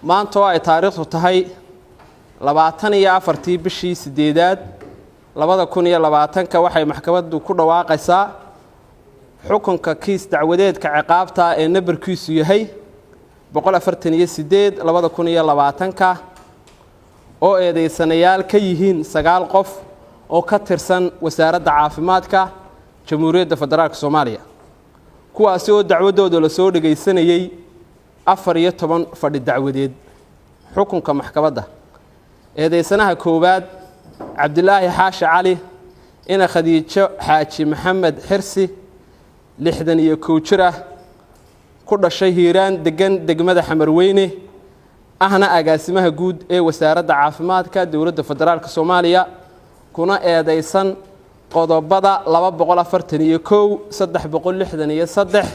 maanta oo ay taariikhdu tahay 24 bishii 8 2020 waxay maxkamaddu ku dhawaaqaysaa xukunka kiis dacwadeedka ciqaabta ee nabarkiisu yahay 148 2020 oo eedeysanayaal ka yihiin 9 qof oo ka tirsan wasaaradda caafimaadka Jamhuuriyadda Federaalka Soomaaliya kuwaas oo dacwadooda la soo dhageysanayay 14 fadhi dacwadeed xukunka maxkamadda eedeysanaha koowaad Cabdilaahi Xaashi Cali ina Khadiijo Xaaji Maxamed Xirsi 61 jir ah ku dhashay Hiiraan degan degmada Xamarweyne ahna agaasimaha guud ee wasaaradda caafimaadka dawladda federaalka Soomaaliya kuna eedeysan qodobada 241 363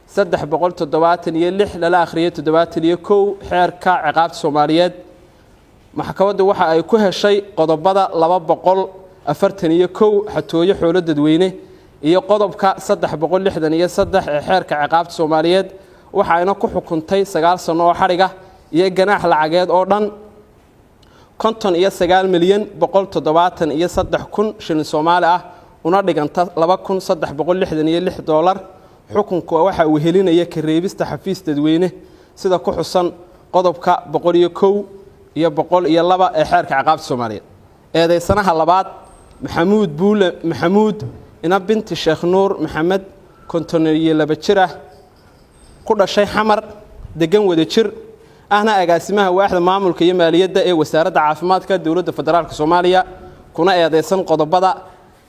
365 lala akhriyay 71 xeerka ciqaabta Soomaaliyeed maxkamaddu waxa ay ku heshay qodobada 241 xatooyo xoolo dadweyne iyo qodobka 363 ee xeerka ciqaabta Soomaaliyeed waxa ayna ku xukuntay 9 sano oo xariga iyo ganaax lacageed oo dhan 59 milyan 173 kun shilin Soomaali ah una dhiganta $2366 xukunku waxa uu helinaya ka reebista xafiis dadweyne sida ku xusan qodobka 101 iyo 102 ee xeerka ciqaabta Soomaaliyeed eedeysanaha labaad Maxamuud Buule Maxamuud ina binti Sheekh Nuur Maxamed 52 jir ah ku dhashay Xamar degan wada jir ahna agaasimaha waaxda maamulka iyo maaliyadda ee wasaaradda caafimaadka dawladda federaalka Soomaaliya kuna eedeysan qodobada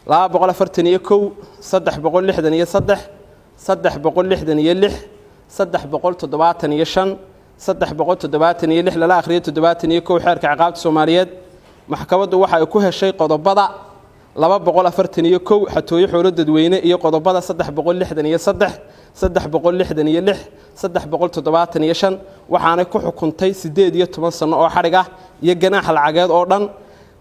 241 363 366 375 376 lala akhriyay 71 xeerka ciqaabta Soomaaliyeed maxkamaddu waxa ay ku heshay qodobada 241 xatooyo xoolo dadweyne iyo qodobada 363 366 375 waxaana ku xukuntay 18 sano oo xariga iyo ganaax lacageed oo dhan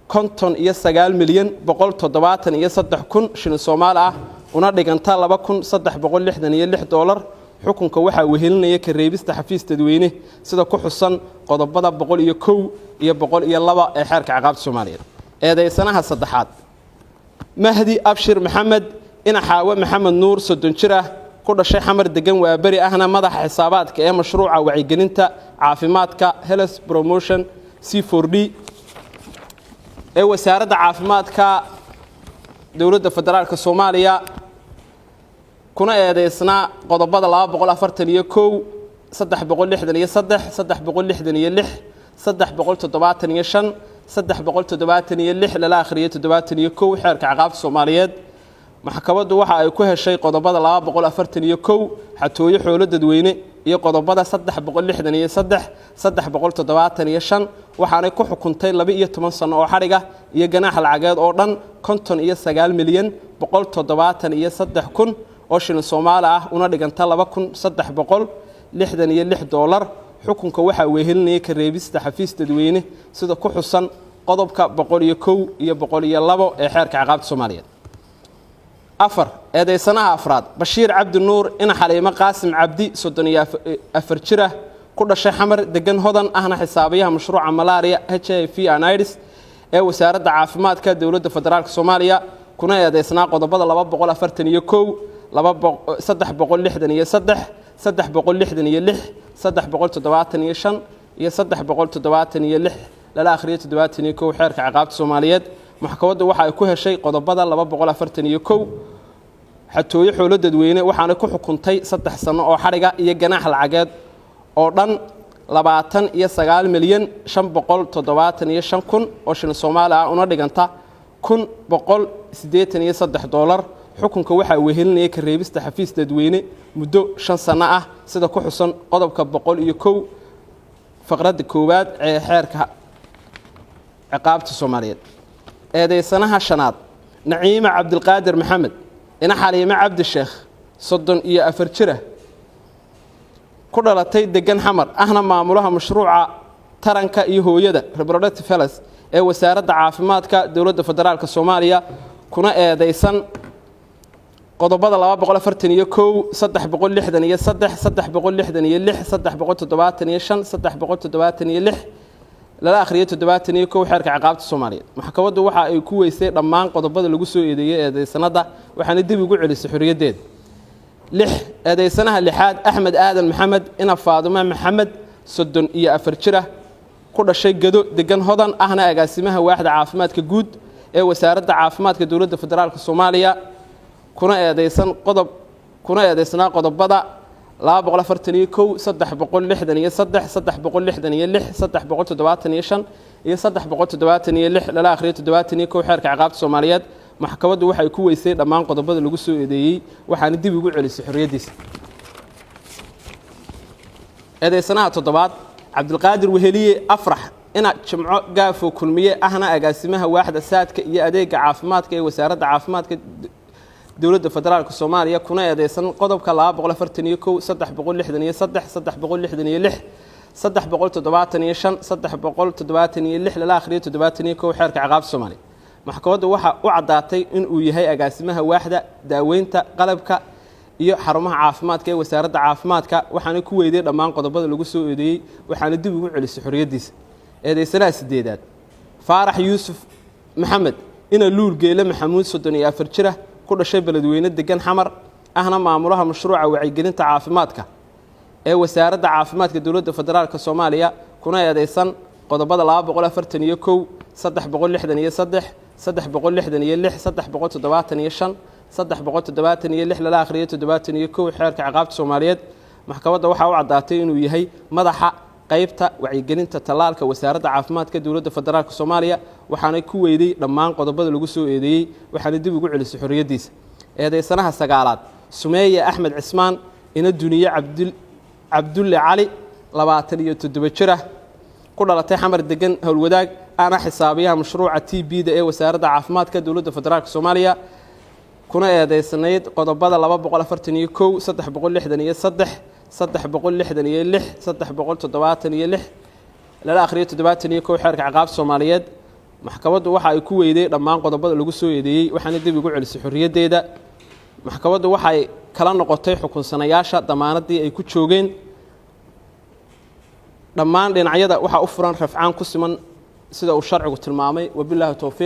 59 milyan 173 kun shilin Soomaali ah una dhiganta $2366 xukunka waxa uu helinaya ka reebista xafiis dadweyne sida ku xusan qodobada 101 iyo 102 ee xeerka ciqaabta Soomaaliyeed eedeysanaha saddexaad Mahdi Abshir Maxamed ina Xaawa Maxamed Nuur 30 jir ah ku dhashay Xamar degan waa bari ahna madaxa xisaabaadka ee mashruuca wacyigelinta caafimaadka Health Promotion C4D ee wasaaradda caafimaadka dawladda federaalka Soomaaliya kuna eedeysna qodobada 241 363 366 375 376 lala akhriyay 71 xeerka ciqaabta Soomaaliyeed maxkamaddu waxa ay ku heshay qodobada 241 xatooyo xoolo dadweyne iyo qodobada 363 375 waxaana ku xukuntay 12 sano oo xariga iyo ganaax lacageed oo dhan 59 milyan 173 kun oo shilin Soomaali ah una dhiganta $2366 xukunka waxa uu helinaya ka reebista xafiis dadweyne sida ku xusan qodobka 101 iyo 102 ee xeerka ciqaabta Soomaaliyeed afar eedeysanaha afraad Bashiir Cabdi Nuur ina Xaliimo Qaasim Cabdi 34 jir ah ku dhashay Xamar degan hodan ahna xisaabiyaha mashruuca malaria HIV and AIDS ee wasaaradda caafimaadka dawladda federaalka Soomaaliya kuna eedeysnaa qodobada 241 366 366 375 iyo 376 lala akhriyay 71 xeerka ciqaabta Soomaaliyeed maxkamaddu waxa ay ku heshay qodobada 241 xatooyo xoolo dadweyne waxaana ku xukuntay 3 sano oo xariga iyo ganaax lacageed oo dhan 29 milyan 575 kun oo shilin Soomaali ah una dhiganta $183 xukunka waxa uu helinaya ka reebista xafiis dadweyne muddo 5 sano ah sida ku xusan qodobka 101 faqradda koowaad ee xeerka ciqaabta Soomaaliyeed eedeysanaha shanaad Naciima Cabdilqaadir Maxamed ina Xaliimo Cabdi Sheekh 34 jir ah ku dhalatay degan Xamar ahna maamulaha mashruuca taranka iyo hooyada reproductive health ee wasaaradda caafimaadka dawladda federaalka Soomaaliya kuna eedeysan qodobada 241 363 366 375 376 lala akhriyo 71 xeerka ciqaabta Soomaaliyeed maxkamaddu waxa ay ku weysay dhammaan qodobada lagu soo eedeeyay eedeysanada waxaana dib ugu celisay xorriyadeeda 6 eedeysanaha lixaad Axmed Aadan Maxamed ina Faaduma Maxamed 34 jir ku dhashay Gado degan Hodan ahna agaasimaha waaxda caafimaadka guud ee wasaaradda caafimaadka dawladda federaalka Soomaaliya kuna eedeysnaa qodobada 241 363 366 375 iyo 376 lala akhriyo 71 xeerka ciqaabta Soomaaliyeed maxkamaddu waxay ku weysay dhammaan qodobada lagu soo eedeeyay waxaana dib ugu celisay xorriyadiisa eedeysanaha toddobaad Cabdulqaadir Weheliye Afrax ina Jimco Gaafo kulmiye ahna agaasimaha waaxda saadka iyo adeega caafimaadka ee wasaaradda caafimaadka dawladda federaalka Soomaaliya kuna eedeysan qodobka 241 363 376 375 lala akhriyo 71 xeerka ciqaabta Soomaaliya maxkamaddu waxa u cadaatay in uu yahay agaasimaha waaxda daaweynta qalabka iyo xarumaha caafimaadka ee wasaaradda caafimaadka waxaana ku weyday dhammaan qodobada lagu soo eedeeyay waxaana dib ugu celisay xorriyadiisa eedeysanaha sideedaad Faarax Yuusuf Maxamed ina Luul Geele Maxamuud 34 jir ku dhashay beledweyne degan Xamar ahna maamulaha mashruuca wacyigelinta caafimaadka ee wasaaradda caafimaadka dawladda federaalka Soomaaliya kuna eedeysan qodobada 241 363 366 375 lala akhriyo 71 xeerka ciqaabta Soomaaliyeed maxkamadda waxa uu cadaatay inuu yahay madaxa qaybta wacyigelinta talaalka wasaaradda caafimaadka dawladda federaalka Soomaaliya waxaana ku weyday dhammaan qodobada lagu soo eedeeyay waxaana dib ugu celisay xorriyadiisa eedeysanaha sagaalaad Sumeeye Axmed Cismaan ina Duniye Cabdulle Cali 27 jir ku dhalatay Xamar degan howlwadaag ana xisaabiyaha mashruuca TB-da ee wasaaradda caafimaadka dawladda federaalka Soomaaliya kuna eedeysanayd qodobada 241 363 366 376 lala akhriyo 71 xeerka ciqaabta Soomaaliyeed maxkamaddu waxa ay ku weyday dhammaan qodobada lagu soo eedeeyay waxaana dib ugu celisay xorriyadeeda maxkamaddu waxay kala noqotay xukunsanayaasha damaanadii ay ku joogeen dhammaan dhinacyada waxa u furan rafcaan ku siman sida uu sharcigu tilmaamay wabillahi tawfiiq